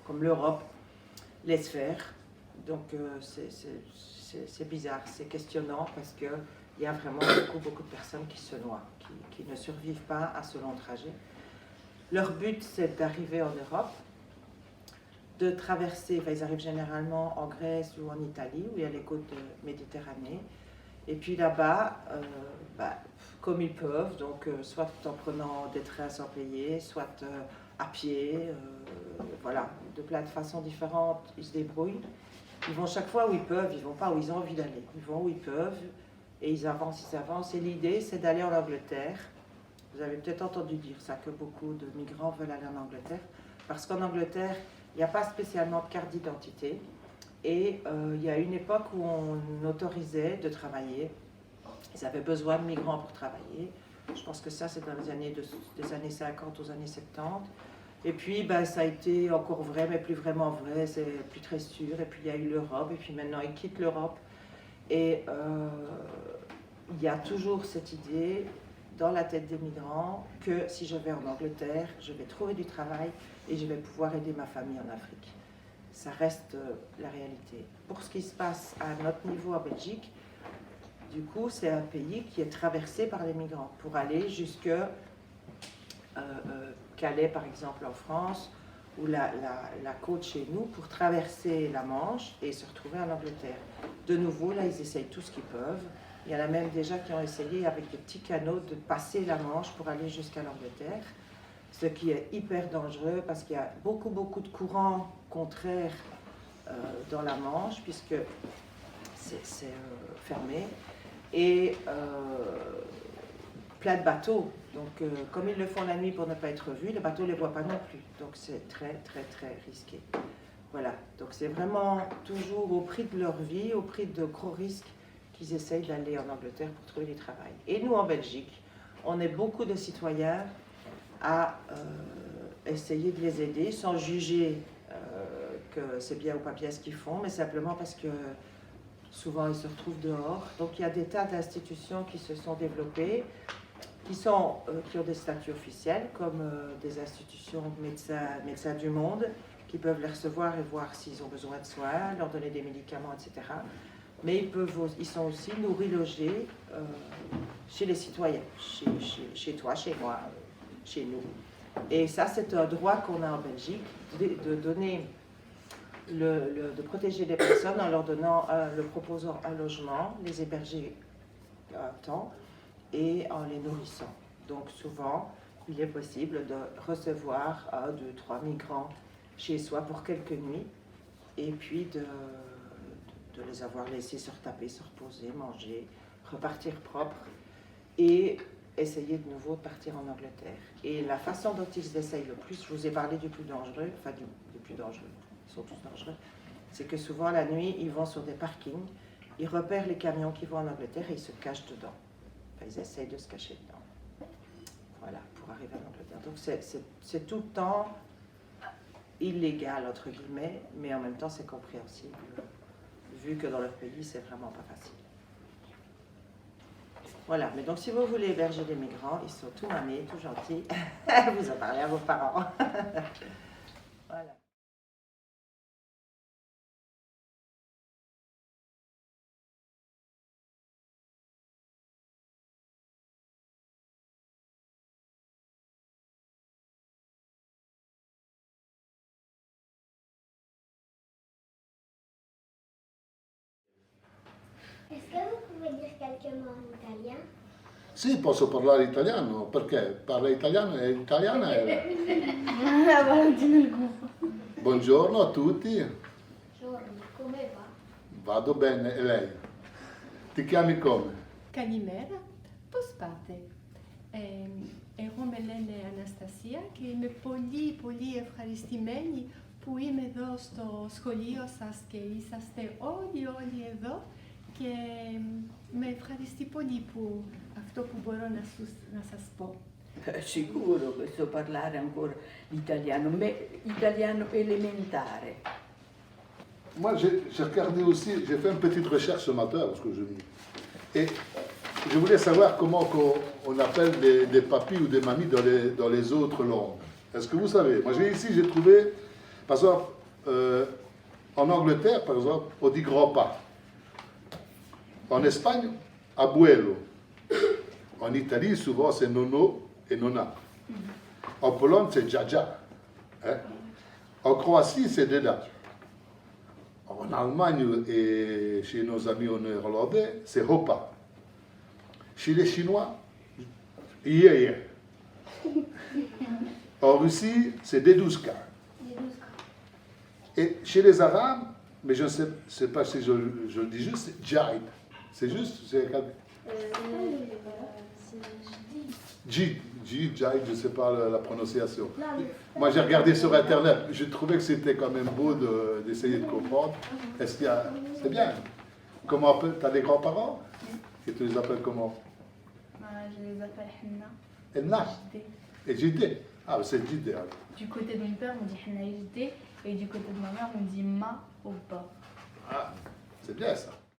comme l'Europe, laisse faire. Donc c'est bizarre, c'est questionnant parce qu'il y a vraiment beaucoup de personnes qui se noient, qui ne survivent pas à ce long trajet. Leur but, c'est d'arriver en Europe, de traverser, ils arrivent généralement en Grèce ou en Italie, où il y a les côtes méditerranéennes. Et puis là-bas, comme ils peuvent, donc soit en prenant des trains sans payer, soit à pied, voilà, de plein de façons différentes, ils se débrouillent. Ils vont chaque fois où ils peuvent, ils ne vont pas où ils ont envie d'aller. Ils vont où ils peuvent et ils avancent. Et l'idée, c'est d'aller en Angleterre. Vous avez peut-être entendu dire ça, que beaucoup de migrants veulent aller en Angleterre, parce qu'en Angleterre, il n'y a pas spécialement de carte d'identité, et il y a une époque où on autorisait de travailler. Ils avaient besoin de migrants pour travailler. Je pense que ça, c'est dans les années des années 50 aux années 70. Et puis, ça a été encore vrai, mais plus vraiment vrai, c'est plus très sûr. Et puis, il y a eu l'Europe, et puis maintenant, ils quittent l'Europe. Et il y a toujours cette idée dans la tête des migrants que si je vais en Angleterre, je vais trouver du travail et je vais pouvoir aider ma famille en Afrique. Ça reste la réalité. Pour ce qui se passe à notre niveau en Belgique, du coup, c'est un pays qui est traversé par les migrants pour aller jusque Calais, par exemple, en France, ou la côte chez nous, pour traverser la Manche et se retrouver en Angleterre. De nouveau, là, ils essayent tout ce qu'ils peuvent. Il y en a même déjà qui ont essayé avec des petits canaux de passer la Manche pour aller jusqu'à l'Angleterre, ce qui est hyper dangereux parce qu'il y a beaucoup de courants contraires dans la Manche, puisque c'est fermé, et plein de bateaux. Donc, comme ils le font la nuit pour ne pas être vus, les bateaux ne les voient pas non plus. Donc, c'est très risqué. Voilà. Donc, c'est vraiment toujours au prix de leur vie, au prix de gros risques qu'ils essayent d'aller en Angleterre pour trouver du travail. Et nous, en Belgique, on est beaucoup de citoyens à essayer de les aider sans juger que c'est bien ou pas bien ce qu'ils font, mais simplement parce que souvent ils se retrouvent dehors. Donc il y a des tas d'institutions qui se sont développées, qui ont des statuts officiels, comme des institutions de médecins du monde, qui peuvent les recevoir et voir s'ils ont besoin de soins, leur donner des médicaments, etc. Mais ils sont aussi nourris, logés chez les citoyens, chez toi, chez moi, chez nous. Et ça, c'est un droit qu'on a en Belgique, de donner, de protéger les personnes en leur proposant un logement, les héberger un temps et en les nourrissant. Donc souvent, il est possible de recevoir 1, 2, 3 migrants chez soi pour quelques nuits et puis de les avoir laissés se retaper, se reposer, manger, repartir propre et essayer de nouveau de partir en Angleterre. Et la façon dont ils essayent le plus, je vous ai parlé du plus dangereux, enfin du plus dangereux, ils sont tous dangereux, c'est que souvent la nuit, ils vont sur des parkings, ils repèrent les camions qui vont en Angleterre et ils se cachent dedans. Enfin, ils essayent de se cacher dedans. Voilà, pour arriver en Angleterre. Donc c'est tout le temps illégal, entre guillemets, mais en même temps c'est compréhensible, vu que dans leur pays, c'est vraiment pas facile. Voilà, mais donc si vous voulez héberger des migrants, ils sont tout mamés, tout gentils. Vous en parlez à vos parents. Voilà. Est-ce que vous pouvez dire quelques mots en italien? Sì, posso parlare italiano, perché parla italiano e italiana è... Buongiorno a tutti, Giorni, come va? vado bene, e lei? Ti chiami come? Kalimera, pospate. Εγώ με λένε Αναστασία και είμαι πολύ ευχαριστημένη που είμαι εδώ στο σχολείο σας και είσαστε όλοι εδώ και με ευχαριστεί πολύ που αυτό που μπορώ να σας πω. Sicuro che so parlare ancora l'italiano, ma italiano elementare. Moi, j'ai regardé aussi, j'ai fait une petite recherche ce matin, parce que et je voulais savoir comment on appelle des papis ou des mamies dans les autres langues. Est-ce que vous savez? Moi, j'ai trouvé, par exemple, en Angleterre, par exemple, on dit grand-pa. En Espagne, abuelo. En Italie, souvent, c'est nono et nonna. En Pologne, c'est djadja. Hein? En Croatie, c'est deda. En Allemagne et chez nos amis néerlandais, c'est hopa. Chez les Chinois, yeye. En Russie, c'est deduska. Et chez les Arabes, mais je ne sais pas si je le dis juste, c'est jaid. C'est juste, c'est Jid, jaid, je ne sais pas la prononciation. Moi, j'ai regardé sur Internet, je trouvais que c'était quand même beau d'essayer de comprendre. Est-ce qu'il y a... C'est bien. Comment tu as des grands-parents? Et tu les appelles comment? Je les appelle Henna. Henna. Et Jidé. Ah, c'est Jidé. Du côté de mon père, on dit Henna et Jidé, et du côté de ma mère, on dit Ma ou Ba. Ah, c'est bien ça.